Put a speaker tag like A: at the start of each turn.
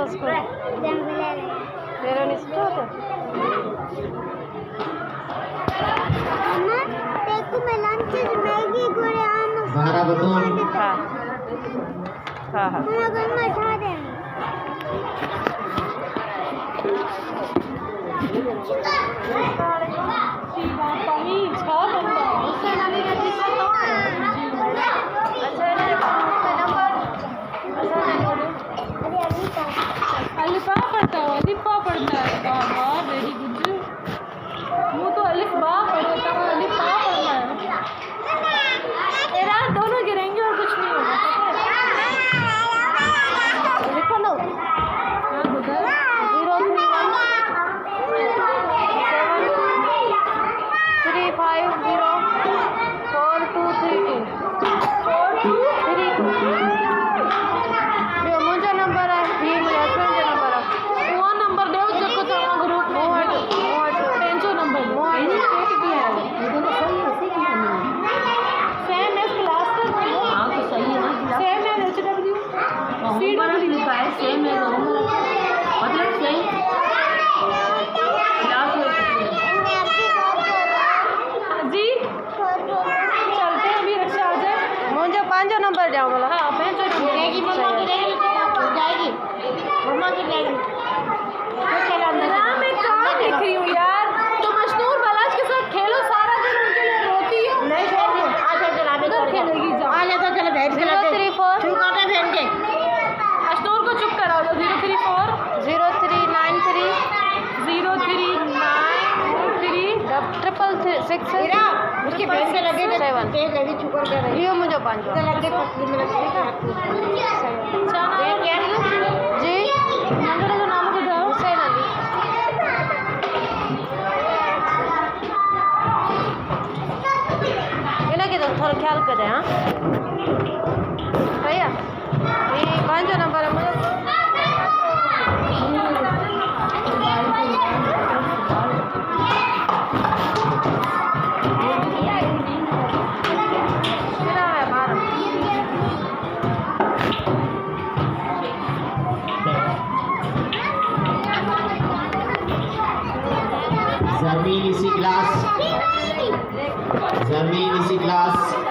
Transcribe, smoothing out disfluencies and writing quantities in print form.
A: उसको तेरा निष्ठा होता
B: देखो मैं लंच मैगी गोरे आम
C: बाहर बतून
A: हाँ हाँ हाँ
B: हम लोग में उठा दें
A: अलिफा पढ़ता है अलिफा पढ़ता है बाबा वेरी गुड मुँह तो अलिफ बा पढ़ता हूँ अलिफा पढ़ना है तेरा दोनों गिरेंगे और कुछ नहीं होगा लिखो लो हाँ उधर 03173504232 मुझे नंबर है ये मेरे हस्बैंड का नंबर है वो नंबर दे जब को तो ग्रुप में टेंशो नंबर सेम एस क्लास तक हां तो सही है ना सेम है एचडब्ल्यू सीडब्ल्यू लिखा है सेम है मतलब सही जी चलते हैं अभी रक्षा आ जाए मुझे 5 नंबर जाओ बोला हाँ 5 जाएगी मम्मा की जाएगी मम्मा की जाएगी मैं कहाँ देख रही हूँ यार तो मशनूर बलाज के साथ खेलो सारा दिन उनके लिए रोती हो नहीं खेलती आज चला बे खेलेगी जाओ आ जा तो चलो बैठ के 034 तू काटा बैठ के मशनूर को चुप कराओ 034 0393 0393 उसकी बहन के लगे तेज लगी चुकर कर रही है मुझे 5 लगे पतली में ठीक है जी मंगल का नाम बताओ हुसैन अली इन्हें के तो थोड़ा ख्याल करें हाँ भैया ये 5 नंबर है मुझे
C: जमीन इसी क्लास